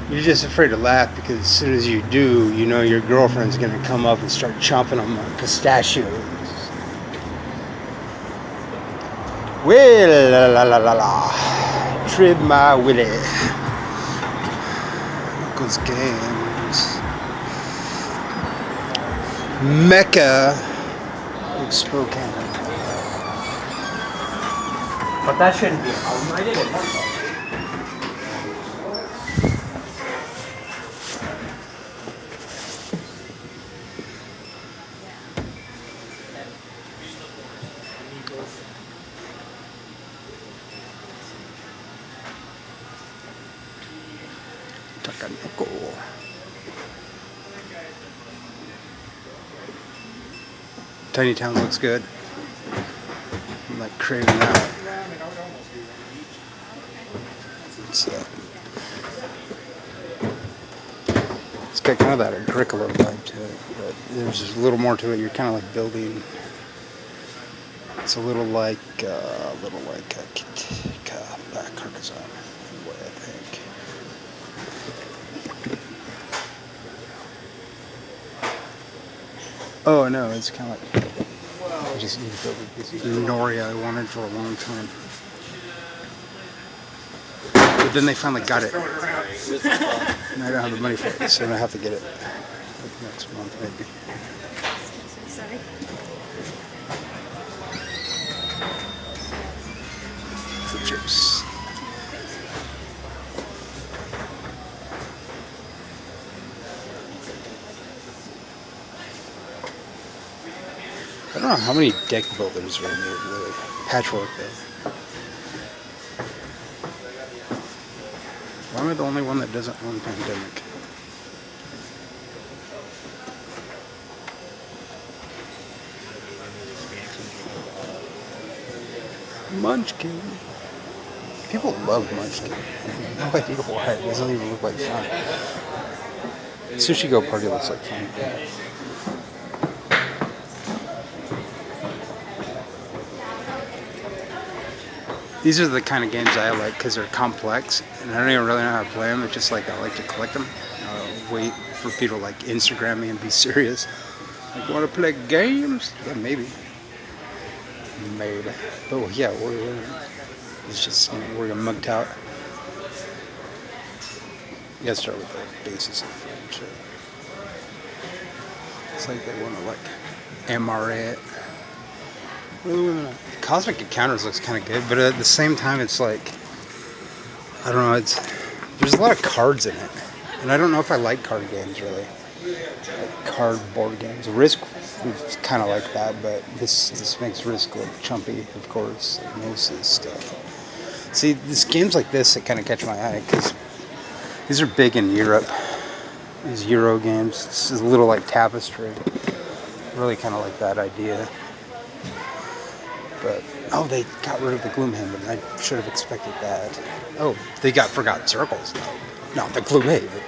You're just afraid to laugh because as soon as you do, you know your girlfriend's gonna come up and start chomping on my pistachios. Well, la la la la la. Trib my willy. Uncle's games. Mecca of Spokane. But that shouldn't be a problem. I did it once already. Tiny Town looks good. I'm like craving that. It's got kind of that Agricola vibe to it, but there's just a little more to it. You're kind of like building. It's a little like a Carcassonne way, I think. Oh no, it's kind of like I just need to build this Noria I wanted for a long time. But then they finally got it. And I don't have the money for it, so I have to get it like next month maybe. Sorry. For chips. I don't know how many deck builders are in there, really. Patchwork, though. Why am I the only one that doesn't own Pandemic? Munchkin. People love Munchkin. I have no idea why. It doesn't even look like fun. Sushi Go Party looks like fun. These are the kind of games I like because they're complex, and I don't even really know how to play them. It's just like I like to collect them. Wait for people to like Instagram me and be serious. Like, want to play games? Yeah, maybe. Maybe. But yeah, it's just, you know, we're gonna mugged out. You gotta start with the basis of friendship. It's like they want to like MR it. Cosmic Encounters looks kind of good, but at the same time, it's like, I don't know, there's a lot of cards in it, and I don't know if I like card games really, like card board games. Risk is kind of like that, but this makes Risk look chumpy, of course, like most of this stuff. See, these games like this that kind of catch my eye because these are big in Europe. These Euro games, it's a little like Tapestry. Really kind of like that idea. But, oh, they got rid of the Gloomhaven. I should have expected that. Oh, they got Forgotten Circles, though. Not the Gloomhaven.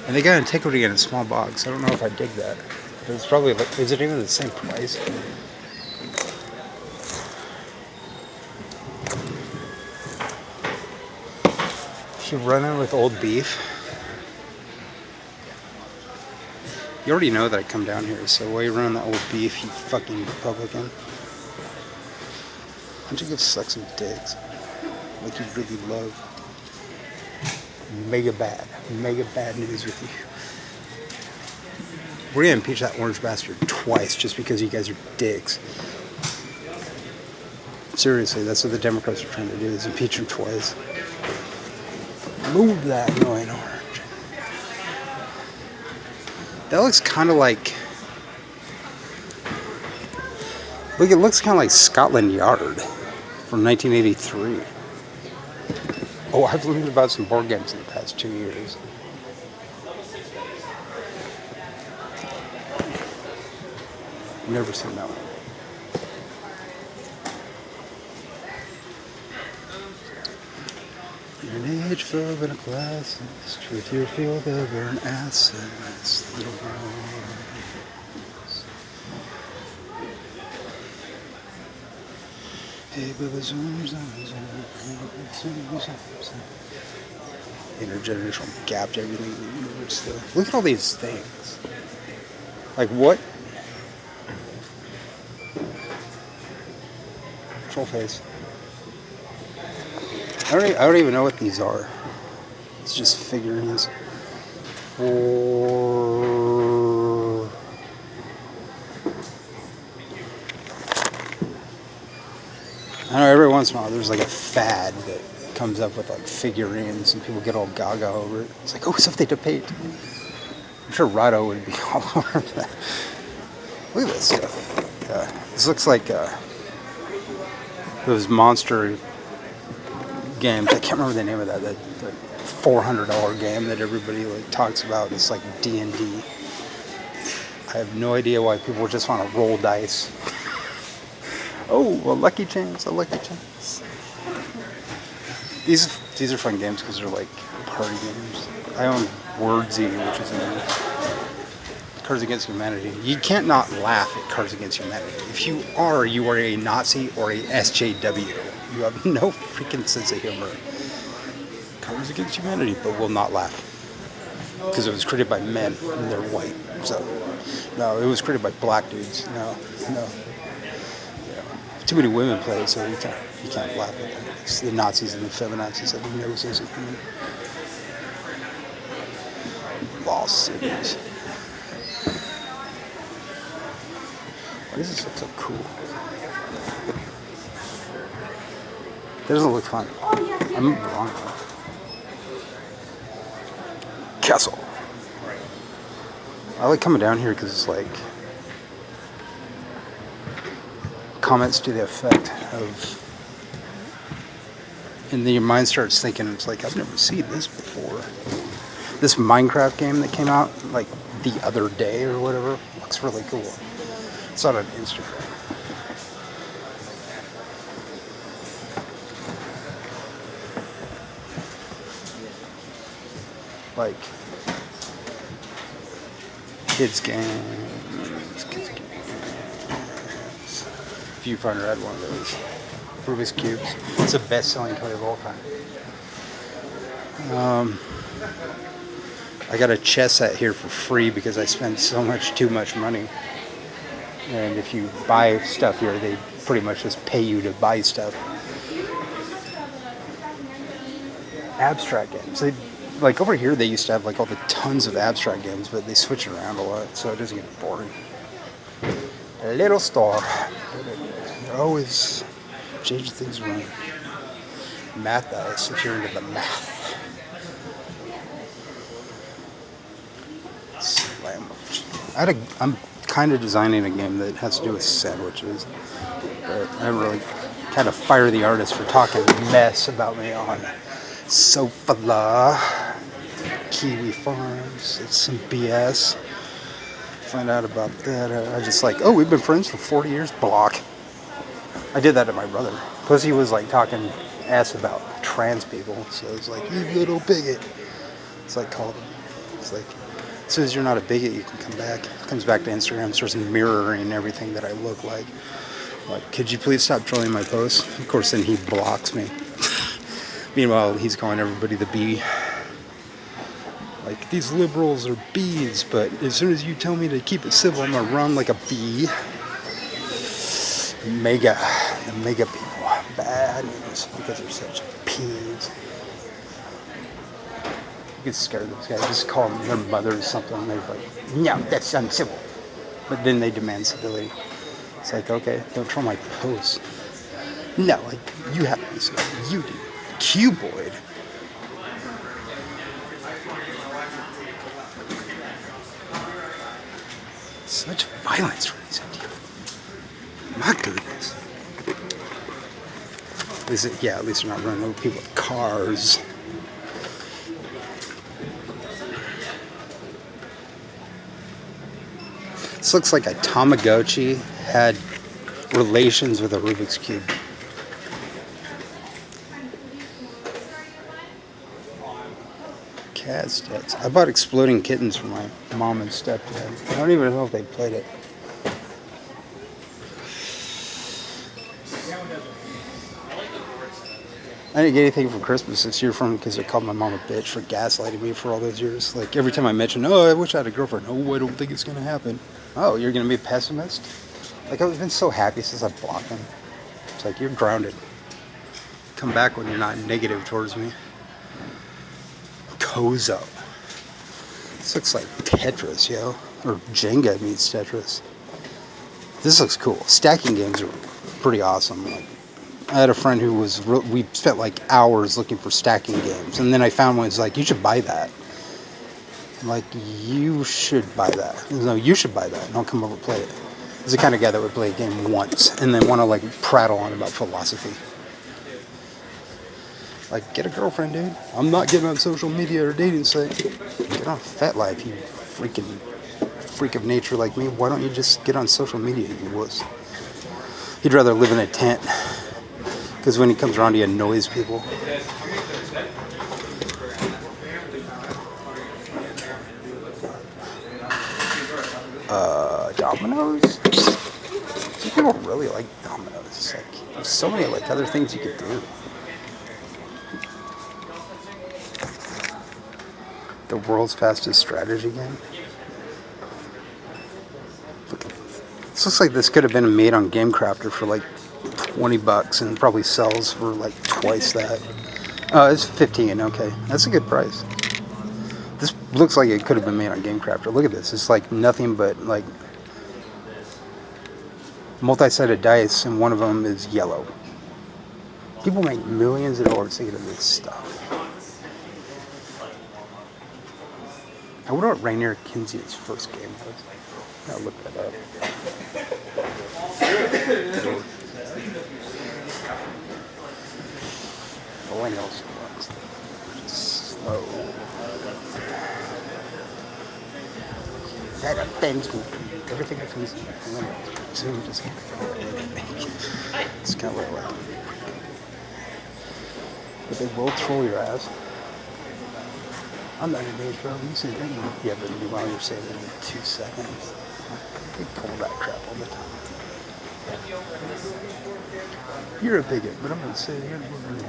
And they got Antiquity in a small box. I don't know if I dig that. It's probably, like, is it even the same price? Should run in with old beef. You already know that I come down here, so why you running that old beef, you fucking Republican? Why don't you go suck some dicks? Like you really love. Mega bad news with you. We're gonna impeach that orange bastard twice just because you guys are dicks. Seriously, that's what the Democrats are trying to do, is impeach him twice. Move that annoying orange. That looks kind of like... Look, it looks kind of like Scotland Yard from 1983. Oh, I've learned about some board games in the past 2 years. Never seen that one. You're an age full in a class, truth you feel the burn assets, little boys. Intergenerational gap to everything. Look at all these things. Like what? Troll face. I don't even know what these are. It's just figurines. For I know every once in a while there's like a fad that comes up with like figurines and people get all gaga over it. It's like, oh, something to paint. I'm sure Rado would be all over that. Look at this stuff. This looks like those monster games. I can't remember the name of that. The $400 game that everybody like talks about. It's like D&D. I have no idea why people just want to roll dice. Oh, a lucky chance, a lucky chance. These are fun games because they're like party games. I own Wordsy, which is Cards Against Humanity. You can't not laugh at Cards Against Humanity. If you are a Nazi or a SJW. You have no freaking sense of humor. Cards Against Humanity, but will not laugh. Because it was created by men and they're white. So, no, it was created by black dudes. No. Too many women play it, so you can't laugh at them. It's the Nazis and the feminazis have no sense of humor. Lost cities. Why does this look so cool? It doesn't look fun. I'm wrong. Castle. I like coming down here because it's like comments to the effect of, and then your mind starts thinking, it's like, I've never seen this before. This Minecraft game that came out like the other day or whatever looks really cool. It's on Instagram. Like kids games. Viewfinder had one of those. Rubik's Cubes. It's the best-selling toy of all time. I got a chess set here for free because I spent too much money. And if you buy stuff here, they pretty much just pay you to buy stuff. Abstract games. Like over here, they used to have like all the tons of abstract games, but they switch it around a lot, so it doesn't get boring. A little store. They're always changing things around. Math dice, if you're into the math. I'm kind of designing a game that has to do with sandwiches, but I really kind of fire the artist for talking mess about me on Sofala, Kiwi Farms. It's some BS. Find out about that. I just like, oh, we've been friends for 40 years. Block. I did that to my brother. Plus he was like talking ass about trans people. So it's like, you little bigot. It's like called him. It's like, as soon as you're not a bigot, you can come back. Comes back to Instagram, starts mirroring everything that I look like. Like, could you please stop trolling my posts? Of course, then he blocks me. Meanwhile, he's calling everybody the bee. Like, these liberals are bees, but as soon as you tell me to keep it civil, I'm gonna run like a bee. The mega people, bad news because they're such peas. You get scared of those guys. Just call them their mother or something. They're like, no, that's uncivil. But then they demand civility. It's like, okay, don't troll my posts. No, like, you have to be civil. You do. Cuboid. Such violence from these Indians. My goodness. At least they're not running over people with cars. This looks like a Tamagotchi had relations with a Rubik's Cube. Cat stats. I bought Exploding Kittens for my mom and stepdad. I don't even know if they played it. I didn't get anything for Christmas this year from because I called my mom a bitch for gaslighting me for all those years. Like every time I mention, oh, I wish I had a girlfriend. Oh, I don't think it's gonna happen. Oh, you're gonna be a pessimist? Like I've been so happy since I blocked him. It's like you're grounded. Come back when you're not negative towards me. Kozo. This looks like Tetris, yo. Or Jenga meets Tetris. This looks cool. Stacking games are pretty awesome. Like, I had a friend who was, we spent like hours looking for stacking games. And then I found one that's like, you should buy that. I'm like, you should buy that. No, you should buy that. And I'll come over and play it. He's the kind of guy that would play a game once and then want to like prattle on about philosophy. Like, get a girlfriend, dude. I'm not getting on social media or dating site. Get on FetLife, you freaking freak of nature like me. Why don't you just get on social media, you wuss? He'd rather live in a tent. Because when he comes around, he annoys people. Dominoes? Some people really like dominoes. It's like, there's so many like other things you could do. The world's fastest strategy game. Look, this looks like this could have been made on GameCrafter for like $20 and probably sells for like twice that. Oh, it's 15. Okay, that's a good price. This looks like it could have been made on GameCrafter. Look at this. It's like nothing but like multi-sided dice, and one of them is yellow. People make millions of dollars thinking of this stuff. I wonder what Rainier Kinsey's first game was. I'll look that up. Millennials. Slow. That offends me. Everything offends me. Millennials. Zoom just it's kind of what I like. But they will troll your ass. I'm not in age, bro. You said that. Yeah, but meanwhile you're saying it in 2 seconds. They pull that crap all the time. You're a bigot, but I'm going to say the N-word.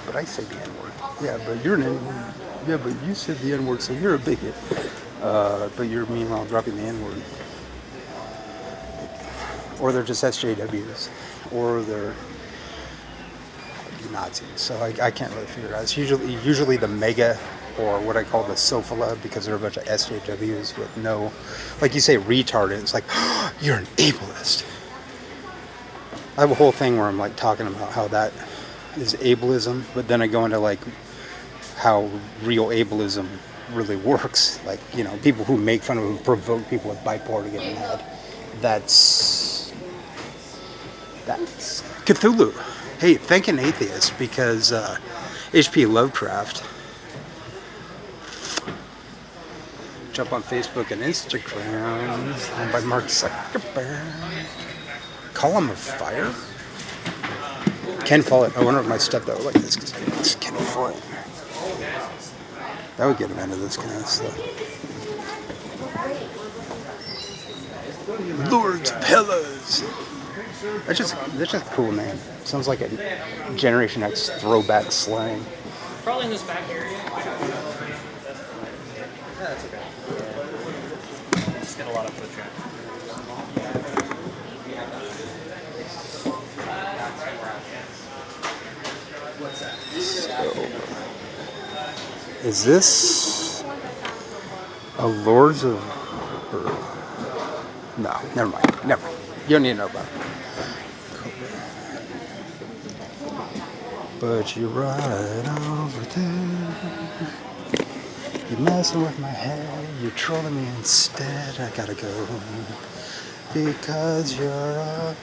But I say the N-word. Yeah, but you're an N-word. Yeah, but you said the N-word, so you're a bigot. But you're meanwhile dropping the N-word. Or they're just SJWs. Or they're Nazis. So I can't really figure it out. It's usually the mega, or what I call the Sofala, because they're a bunch of SJWs with no, like you say, retarded. It's like, oh, you're an ableist. I have a whole thing where I'm like talking about how that is ableism, but then I go into like how real ableism really works. Like, you know, people who make fun of, who provoke people with bipolar to get mad. That's Cthulhu. Hey, thank an atheist, because H.P. Lovecraft. Jump on Facebook and Instagram. Owned by Mark Zuckerberg. Column of Fire? Ken Follett. I wonder if my stepdad would like this, because it's Ken Follett. That would get him into this kind of stuff. Lord's Pillars. That's just a cool name. Sounds like a Generation X throwback slang. Probably in this back area. Yeah, that's okay. Let's get a lot of foot traffic. What's that? So, is this a Lords of... No, never mind. Never mind. You don't need to know about it. But you're right over there. You're messing with my head. You're trolling me instead. I gotta go. Because you're